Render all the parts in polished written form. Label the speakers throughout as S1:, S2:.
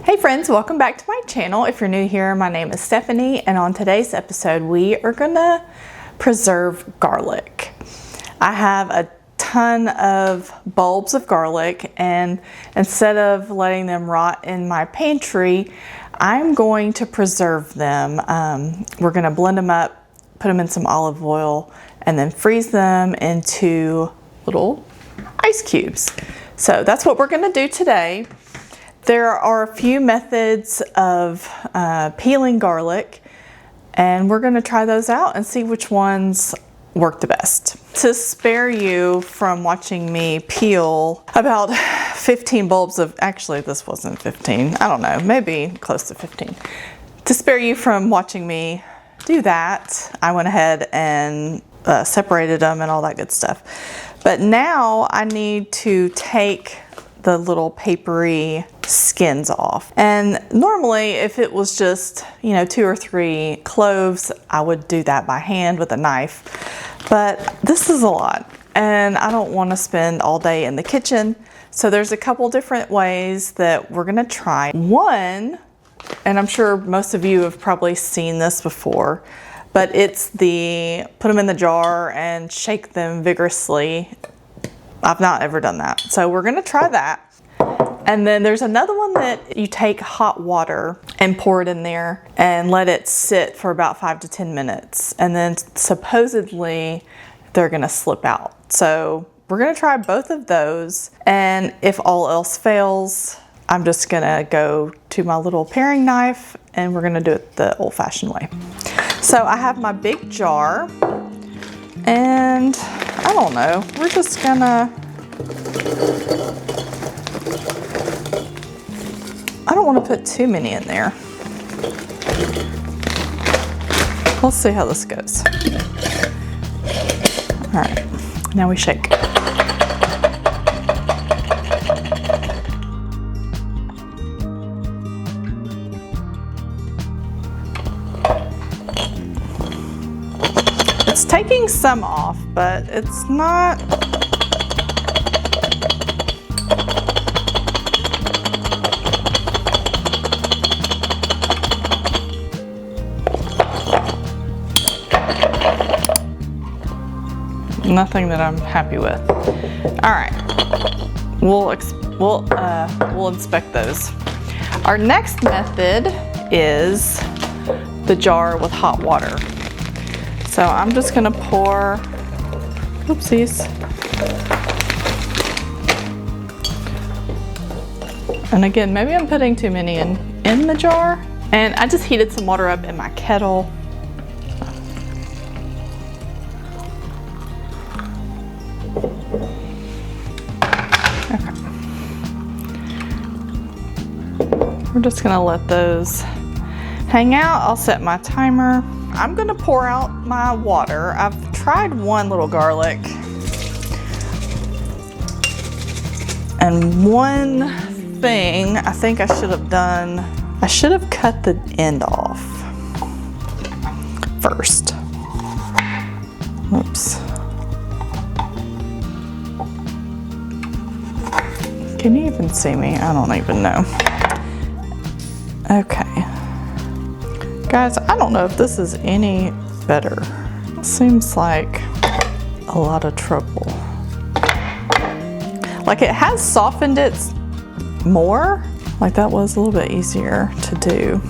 S1: Hey friends, welcome back to my channel. If you're new here, my name is Stephanie, and on today's episode we are gonna preserve garlic. I have a ton of bulbs of garlic, and instead of letting them rot in my pantry, I'm going to preserve them. We're gonna blend them up, put them in some olive oil, and then freeze them into little ice cubes. So that's what we're gonna do today. There are a few methods of peeling garlic, and we're gonna try those out and see which ones work the best. To spare you from watching me peel about 15 bulbs of, actually this wasn't 15, I don't know, maybe close to 15. To spare you from watching me do that, I went ahead and separated them and all that good stuff. But now I need to take the little papery skins off. And normally if it was just, 2 or 3 cloves, I would do that by hand with a knife. But this is a lot, and I don't want to spend all day in the kitchen. So there's a couple different ways that we're gonna try. One, and I'm sure most of you have probably seen this before, but it's the put them in the jar and shake them vigorously. I've not ever done that. So we're gonna try that. And then there's another one that you take hot water and pour it in there and let it sit for about 5 to 10 minutes. And then supposedly they're gonna slip out. So we're gonna try both of those. And if all else fails, I'm just gonna go to my little paring knife and we're gonna do it the old-fashioned way. So I have my big jar, and I don't know, we're just gonna, I don't want to put too many in there. Let's see how this goes. All right, now we shake. It's taking some off, but it's not. Nothing that I'm happy with. All right, we'll inspect those. Our next method is the jar with hot water. So I'm just gonna pour, oopsies. And again, maybe I'm putting too many in the jar. And I just heated some water up in my kettle. Okay. We're just gonna let those hang out. I'll set my timer. I'm gonna pour out my water. I've tried one little garlic, and one thing I think I should have done, I should have cut the end off first. Oops. Can you even see me? I don't even know. Okay. Guys, I don't know if this is any better. It seems like a lot of trouble. Like it has softened it more. Like that was a little bit easier to do.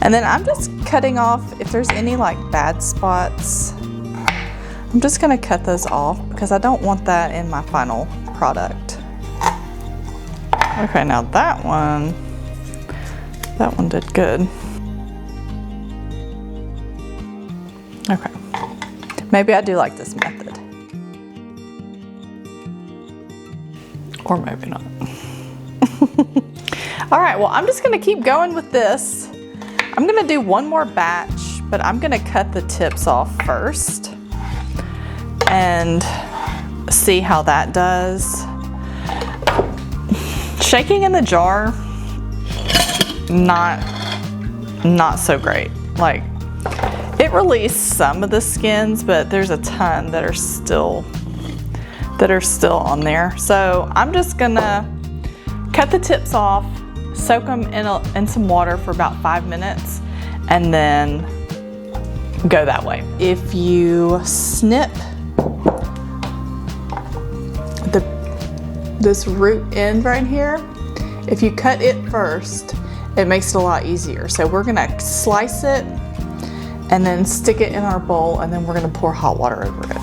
S1: And then I'm just cutting off, if there's any like bad spots, I'm just gonna cut those off because I don't want that in my final product. Okay, now that one did good. Okay, maybe I do like this method. Or maybe not. All right, well, I'm just gonna keep going with this. I'm gonna do one more batch, but I'm gonna cut the tips off first and see how that does. Shaking in the jar, not so great. Like, it released some of the skins, but there's a ton that are still on there. So I'm just gonna cut the tips off, soak them in some water for about 5 minutes and then go that way. If you snip this root end right here, if you cut it first, it makes it a lot easier. So we're gonna slice it and then stick it in our bowl, and then we're gonna pour hot water over it.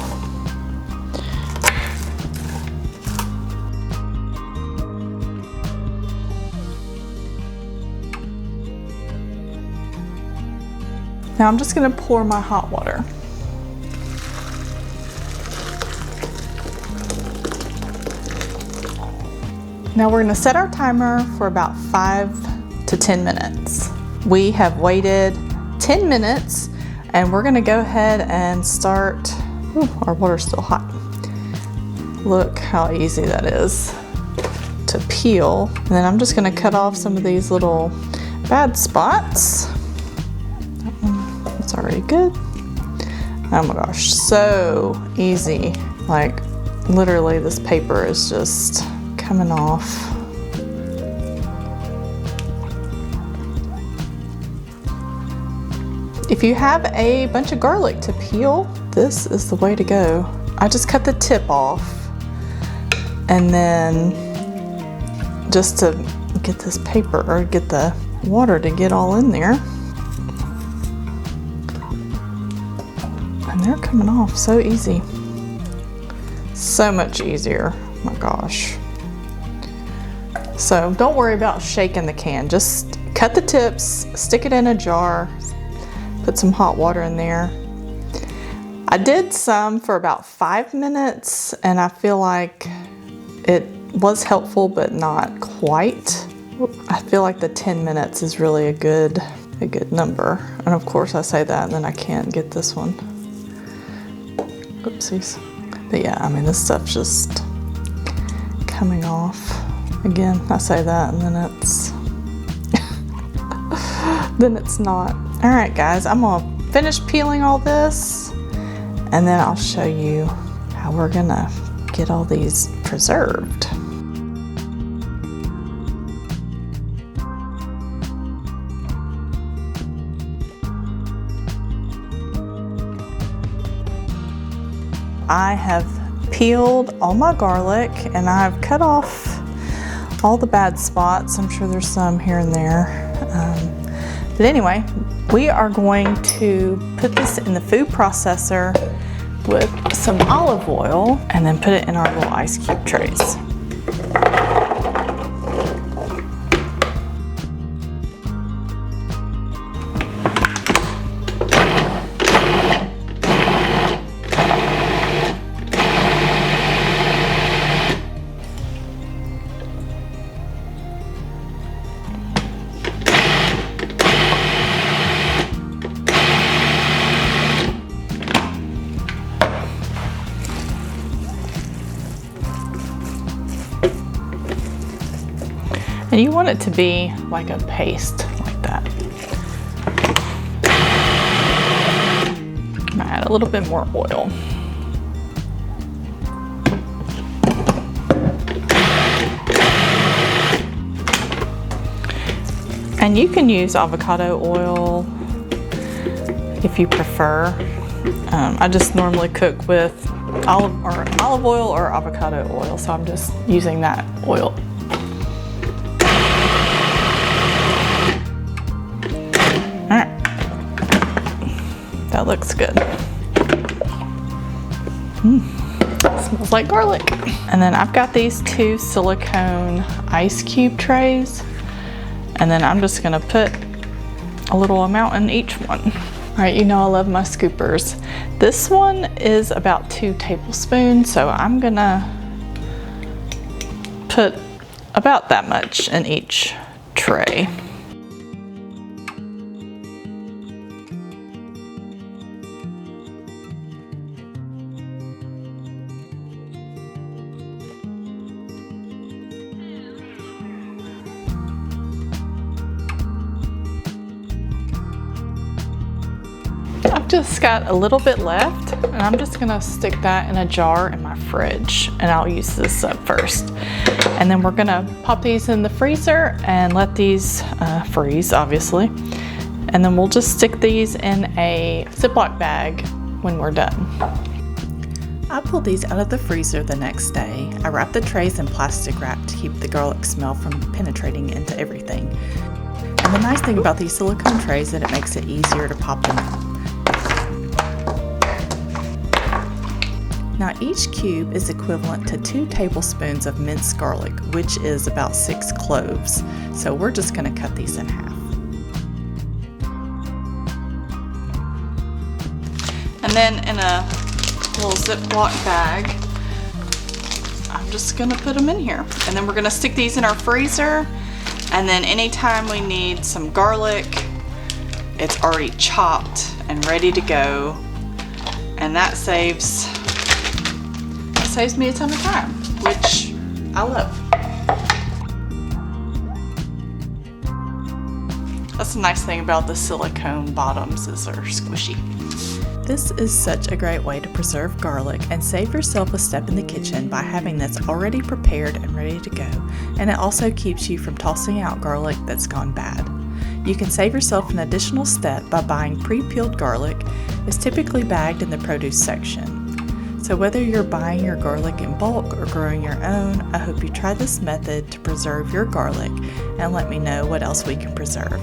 S1: Now I'm just gonna pour my hot water. Now we're gonna set our timer for about 5 to 10 minutes. We have waited 10 minutes and we're gonna go ahead and start. Ooh, our water's still hot. Look how easy that is to peel. And then I'm just gonna cut off some of these little bad spots. It's already good. Oh my gosh, so easy. Like literally this paper is just coming off. If you have a bunch of garlic to peel, this is the way to go. I just cut the tip off and then just to get this paper or get the water to get all in there. And they're coming off so easy. So much easier, oh my gosh. So don't worry about shaking the can. Just cut the tips, stick it in a jar, put some hot water in there. I did some for about 5 minutes and I feel like it was helpful, but not quite. I feel like the 10 minutes is really a good number. And of course I say that and then I can't get this one. Oopsies. But yeah, I mean, this stuff's just coming off. Again, I say that and then it's then it's not. All right, guys, I'm gonna finish peeling all this and then I'll show you how we're gonna get all these preserved. I have peeled all my garlic and I've cut off all the bad spots. I'm sure there's some here and there. But anyway, we are going to put this in the food processor with some olive oil and then put it in our little ice cube trays. And you want it to be like a paste, like that. I'm gonna add a little bit more oil. And you can use avocado oil if you prefer. I just normally cook with olive oil or avocado oil, so I'm just using that oil. That looks good. Smells like garlic. And then I've got these 2 silicone ice cube trays. And then I'm just gonna put a little amount in each one. All right, you know I love my scoopers. This one is about 2 tablespoons, so I'm gonna put about that much in each tray. I've just got a little bit left, and I'm just gonna stick that in a jar in my fridge, and I'll use this up first. And then we're gonna pop these in the freezer and let these freeze, obviously. And then we'll just stick these in a Ziploc bag when we're done. I pulled these out of the freezer the next day. I wrapped the trays in plastic wrap to keep the garlic smell from penetrating into everything. And the nice thing about these silicone trays is that it makes it easier to pop them out. Now each cube is equivalent to 2 tablespoons of minced garlic, which is about 6 cloves. So we're just going to cut these in half. And then in a little Ziploc bag, I'm just gonna put them in here. And then we're gonna stick these in our freezer, and then anytime we need some garlic, it's already chopped and ready to go. And that saves me a ton of time, which I love. That's the nice thing about the silicone bottoms, is they're squishy. This is such a great way to preserve garlic and save yourself a step in the kitchen by having this already prepared and ready to go, and it also keeps you from tossing out garlic that's gone bad. You can save yourself an additional step by buying pre-peeled garlic. It's typically bagged in the produce section. So whether you're buying your garlic in bulk or growing your own, I hope you try this method to preserve your garlic and let me know what else we can preserve.